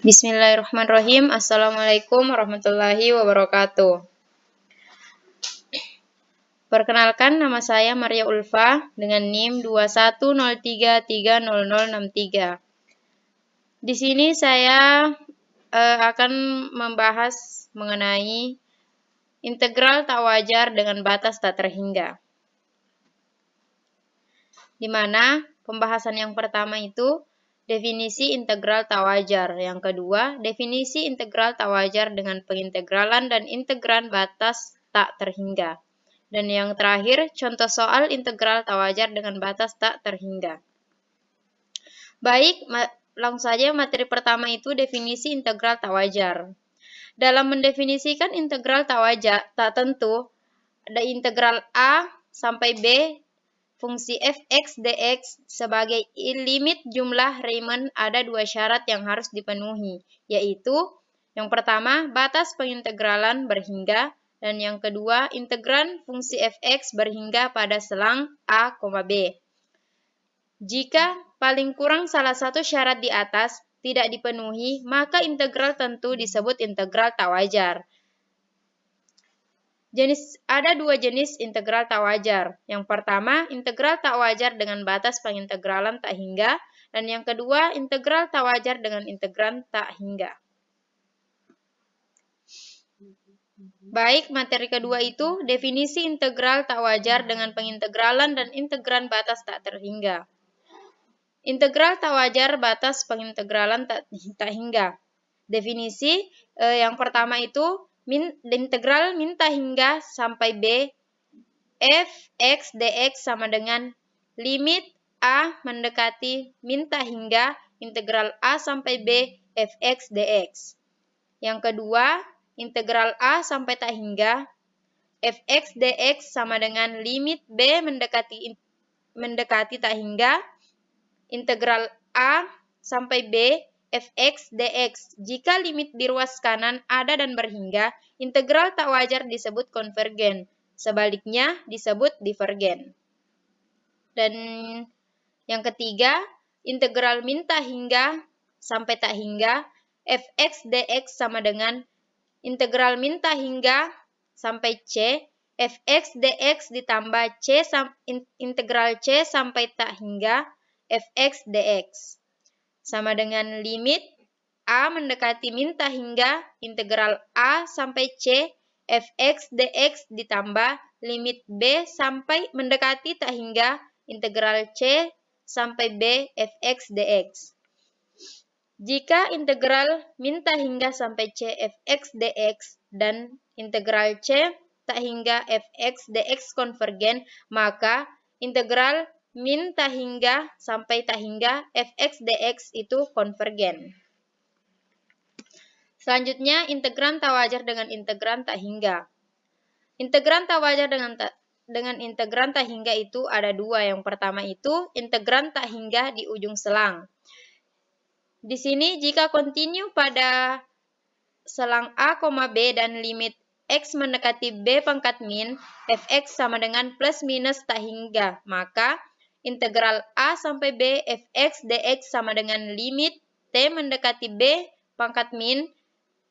Bismillahirrahmanirrahim. Assalamualaikum warahmatullahi wabarakatuh. Perkenalkan, nama saya Maria Ulfa dengan NIM 2103300063. Di sini saya akan membahas mengenai integral tak wajar dengan batas tak terhingga. Di mana pembahasan yang pertama itu definisi integral tak wajar. Yang kedua, definisi integral tak wajar dengan pengintegralan dan integran batas tak terhingga. Dan yang terakhir, contoh soal integral tak wajar dengan batas tak terhingga. Baik, langsung saja materi pertama itu definisi integral tak wajar. Dalam mendefinisikan integral tak wajar, tak tentu, ada integral A sampai B fungsi f(x) dx sebagai limit jumlah Riemann ada dua syarat yang harus dipenuhi, yaitu yang pertama, batas pengintegralan berhingga, dan yang kedua, integran fungsi f(x) berhingga pada selang A, B. Jika paling kurang salah satu syarat di atas tidak dipenuhi, maka integral tentu disebut integral tak wajar. Ada dua jenis integral tak wajar. Yang pertama, integral tak wajar dengan batas pengintegralan tak hingga, dan yang kedua, integral tak wajar dengan integran tak hingga. Baik, materi kedua itu definisi integral tak wajar dengan pengintegralan dan integran batas tak terhingga. Integral tak wajar batas pengintegralan tak hingga. Definisi yang pertama itu integral min tak hingga sampai B f(x) dx sama dengan limit A mendekati min tak hingga integral A sampai B f(x) dx. Yang kedua, integral A sampai tak hingga f(x) dx sama dengan limit B mendekati tak hingga integral A sampai B f(x) dx. Jika limit di ruas kanan ada dan berhingga, integral tak wajar disebut konvergen. Sebaliknya disebut divergen. Dan yang ketiga, integral min tak hingga sampai tak hingga f(x) dx sama dengan integral min tak hingga sampai C f(x) dx ditambah integral C sampai tak hingga f(x) dx. Sama dengan limit A mendekati min tak hingga integral A sampai C f(x) dx ditambah limit B sampai mendekati tak hingga integral C sampai B f(x) dx. Jika integral min tak hingga sampai C f(x) dx dan integral C tak hingga f(x) dx konvergen, maka integral min tak hingga sampai tak hingga f(x) dx itu konvergen. Selanjutnya, integran tak wajar dengan integran tak hingga. Integran tak wajar dengan integran tak hingga itu ada dua. Yang pertama itu integran tak hingga di ujung selang. Di sini jika kontinu pada selang A, B dan limit X mendekati B pangkat min, fx sama dengan plus minus tak hingga, maka integral A sampai B fx dx sama dengan limit T mendekati B pangkat min,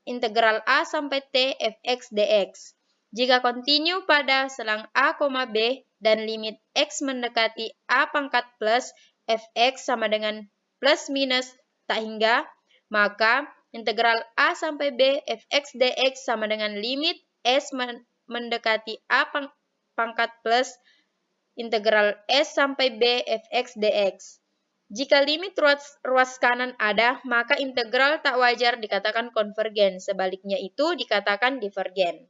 integral A sampai T fx dx. Jika kontinu pada selang A, B dan limit X mendekati A pangkat plus, fx sama dengan plus minus tak hingga, maka integral A sampai B fx dx sama dengan limit S mendekati A pangkat plus integral S sampai B fx dx. Jika limit ruas kanan ada, maka integral tak wajar dikatakan konvergen, sebaliknya itu dikatakan divergen.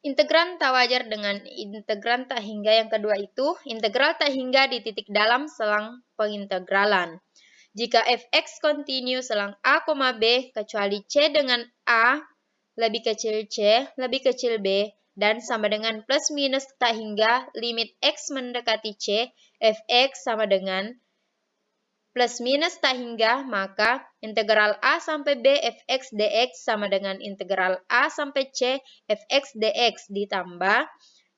Integran tak wajar dengan integran tak hingga yang kedua itu, integral tak hingga di titik dalam selang pengintegralan. Jika fx kontinu selang A, B, kecuali C dengan A lebih kecil C, lebih kecil B, dan sama dengan plus minus tak hingga limit X mendekati C, fx sama dengan plus minus tak hingga, maka integral A sampai B fx dx sama dengan integral A sampai C fx dx ditambah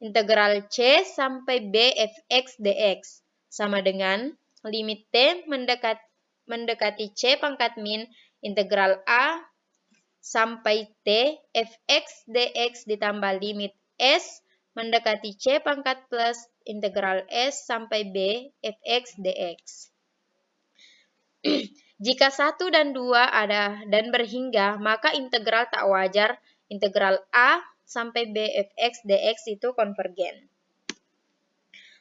integral C sampai B fx dx sama dengan limit T mendekati C pangkat min integral A sampai T fx dx ditambah limit S mendekati C pangkat plus integral S sampai B fx dx. Jika 1 dan 2 ada dan berhingga, maka integral tak wajar integral A sampai B fx dx itu konvergen.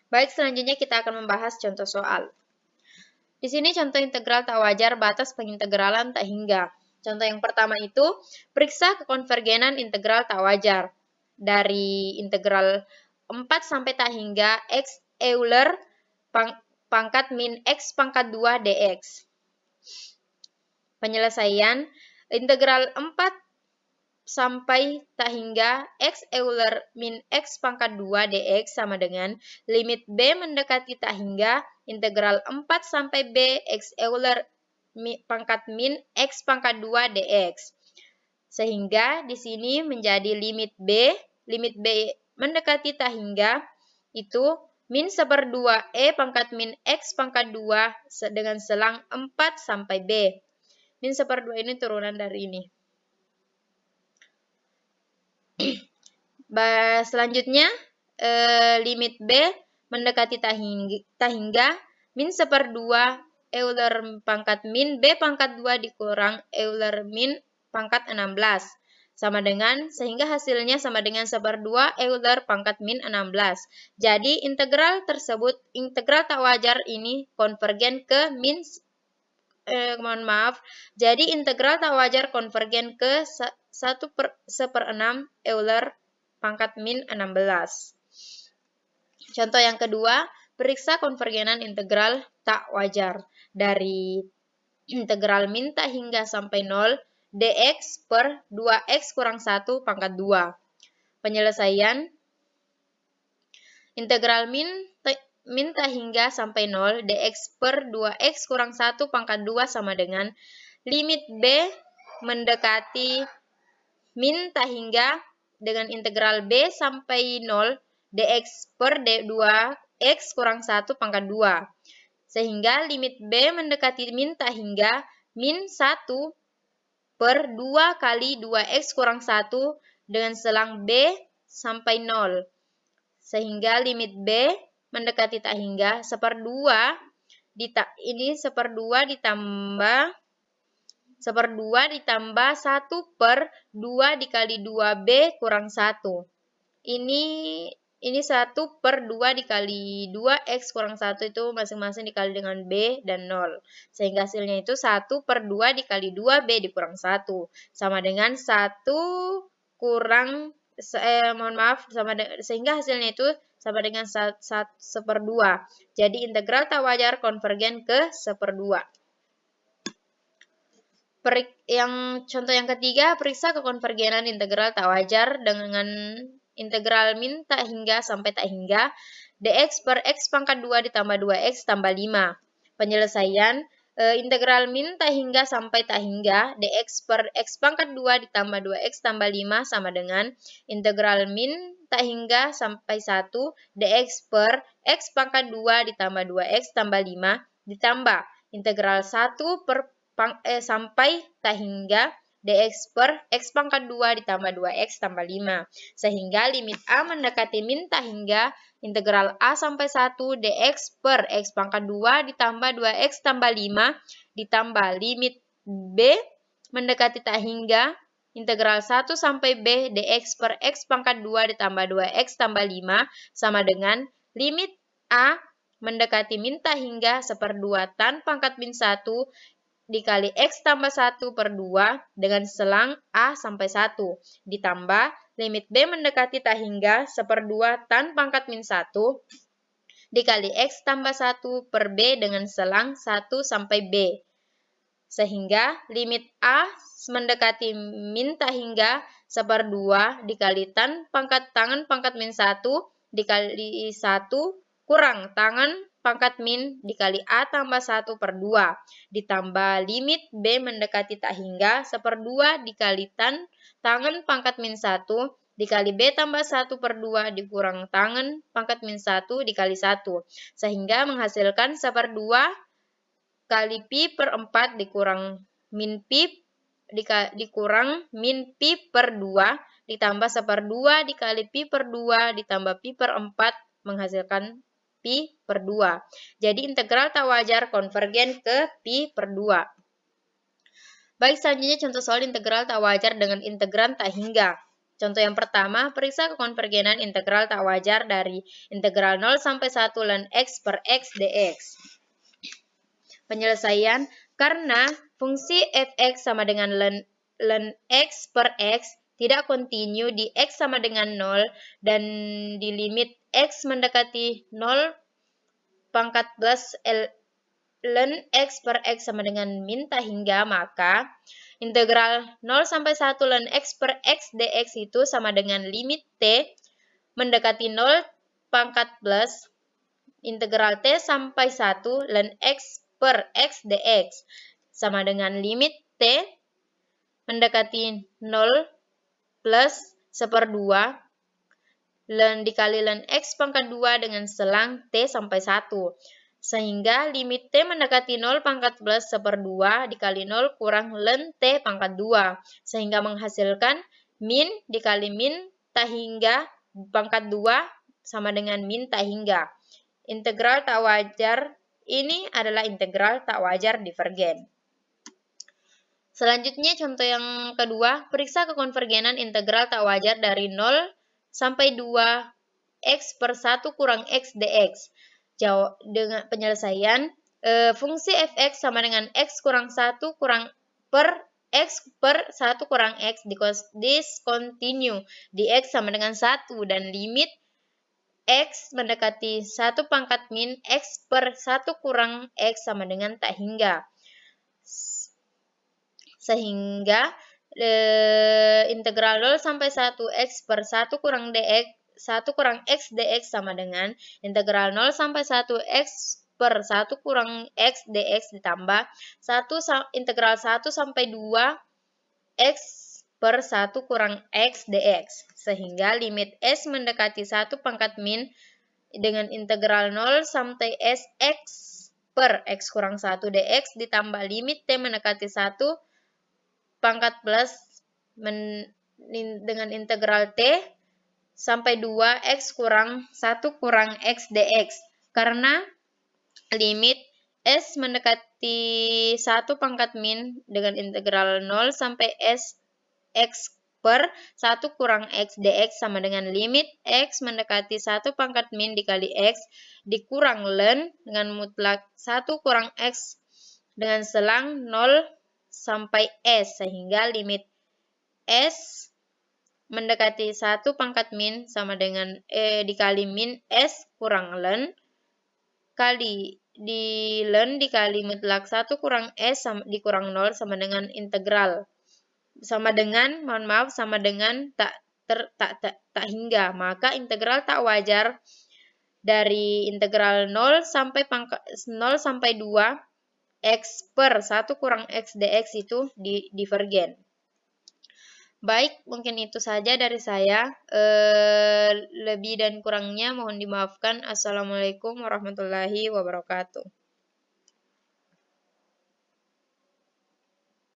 Baik, selanjutnya kita akan membahas contoh soal. Di sini contoh integral tak wajar batas pengintegralan tak hingga. Contoh yang pertama itu, periksa kekonvergenan integral tak wajar. Dari integral 4 sampai tak hingga x Euler pangkat min x pangkat 2 dx. Penyelesaian, integral 4 sampai tak hingga x Euler min x pangkat 2 dx sama dengan limit b mendekati tak hingga integral 4 sampai b x Euler pangkat min x pangkat 2 dx. Sehingga di sini menjadi limit b mendekati tak hingga itu min 1/2 e pangkat min x pangkat 2 dengan selang 4 sampai b. Min 1/2 ini turunan dari ini. Selanjutnya limit b mendekati tak hingga min 1/2 Euler pangkat min b pangkat 2 dikurang Euler min pangkat 16 sama dengan sehingga hasilnya sama dengan 1/2 Euler pangkat min 16. Jadi integral tersebut, integral tak wajar ini konvergen ke min jadi integral tak wajar konvergen ke 1/6 Euler pangkat min 16. Contoh yang kedua, periksa konvergenan integral tak wajar. Dari integral min tak hingga sampai 0 dx per 2x kurang 1 pangkat 2. Penyelesaian, integral min tak hingga sampai 0 dx per 2x kurang 1 pangkat 2 sama dengan limit b mendekati min tak hingga dengan integral b sampai 0 dx per 2x kurang 1 pangkat 2. Sehingga limit b mendekati min tak hingga min 1 per 2 kali 2x kurang 1 dengan selang b sampai 0. Sehingga limit b mendekati tak hingga 1/2 ini 1/2 ditambah 1 per 2 dikali 2b kurang 1. Ini 1 per 2 dikali 2x kurang 1 itu masing-masing dikali dengan b dan 0. Sehingga hasilnya itu 1 per 2 dikali 2b dikurang 1. Sama dengan 1 kurang, sehingga hasilnya itu sama dengan 1/2. Jadi integral tak wajar konvergen ke 1/2. Yang contoh yang ketiga, periksa kekonvergenan integral tak wajar dengan integral min tak hingga sampai tak hingga dx per x pangkat 2 ditambah 2x tambah 5. Penyelesaian, integral min tak hingga sampai tak hingga dx per x pangkat 2 ditambah 2x tambah 5 sama dengan integral min tak hingga sampai 1 dx per x pangkat 2 ditambah 2x tambah 5 ditambah integral 1 per sampai tak hingga dx per x pangkat 2 ditambah 2x tambah 5. Sehingga limit a mendekati min tak hingga integral a sampai 1 dx per x pangkat 2 ditambah 2x tambah 5 ditambah limit b mendekati tak hingga integral 1 sampai b dx per x pangkat 2 ditambah 2x tambah 5 sama dengan limit a mendekati min tak hingga 1/2 tan pangkat min 1 dikali x tambah 1 per 2 dengan selang a sampai 1 ditambah limit b mendekati tak hingga 1/2 tan pangkat min 1 dikali x tambah 1 per b dengan selang 1 sampai b. Sehingga limit a mendekati min tak hingga 1/2 dikali tan tangan pangkat min 1 dikali 1 kurang tangan pangkat min dikali a tambah 1 per 2 ditambah limit b mendekati tak hingga 1/2 dikali tangan pangkat min 1 dikali b tambah 1 per 2 dikurang tangan pangkat min 1 dikali 1 sehingga menghasilkan 1/2 kali pi per 4 dikurang min pi dikurang min pi per 2 ditambah 1/2 dikali pi per 2 ditambah pi per 4 menghasilkan pi per 2. Jadi integral tak wajar konvergen ke pi per 2. Baik, selanjutnya contoh soal integral tak wajar dengan integran tak hingga. Contoh yang pertama, periksa kekonvergenan integral tak wajar dari integral 0 sampai 1 ln x per x dx. Penyelesaian, karena fungsi fx sama dengan ln x per x tidak kontinu di x sama dengan 0 dan di limit x mendekati 0 pangkat plus ln x per x sama dengan min tak hingga, maka integral 0 sampai 1 ln x per x dx itu sama dengan limit t mendekati 0 pangkat plus integral t sampai 1 ln x per x dx sama dengan limit t mendekati 0 plus 1/2 ln dikali ln x pangkat 2 dengan selang t sampai 1. Sehingga limit t mendekati 0 pangkat plus 1/2 dikali 0 kurang ln t pangkat 2. Sehingga menghasilkan min dikali min tak hingga pangkat 2 sama dengan min tak hingga. Integral tak wajar ini adalah integral tak wajar divergen. Selanjutnya contoh yang kedua, periksa kekonvergenan integral tak wajar dari 0 sampai 2 x per 1 kurang x dx. Jawab dengan penyelesaian, fungsi fx sama dengan x kurang 1 kurang per x per 1 kurang x discontinue di x sama dengan 1 dan limit x mendekati 1 pangkat min x per 1 kurang x sama dengan tak hingga. Sehingga integral 0 sampai 1 x per 1 kurang dx 1 kurang x dx sama dengan integral 0 sampai 1 x per 1 kurang x dx ditambah integral 1 sampai 2 x per 1 kurang x dx. Sehingga limit s mendekati 1 pangkat min dengan integral 0 sampai s x per x kurang 1 dx ditambah limit t mendekati 1 pangkat plus dengan integral t sampai 2 x kurang 1 kurang x dx. Karena limit s mendekati 1 pangkat min dengan integral 0 sampai s x per 1 kurang x dx sama dengan limit x mendekati 1 pangkat min dikali x dikurang ln dengan mutlak 1 kurang x dengan selang 0 sampai s, sehingga limit s mendekati 1 pangkat min sama dengan dikali min s kurang ln kali di ln dikali mutlak 1 kurang s dikurang 0 sama dengan integral sama dengan tak hingga. Maka integral tak wajar dari integral 0 sampai 2 x per 1 kurang x dx itu divergen. Baik, mungkin itu saja dari saya. Lebih dan kurangnya mohon dimaafkan. Assalamualaikum warahmatullahi wabarakatuh.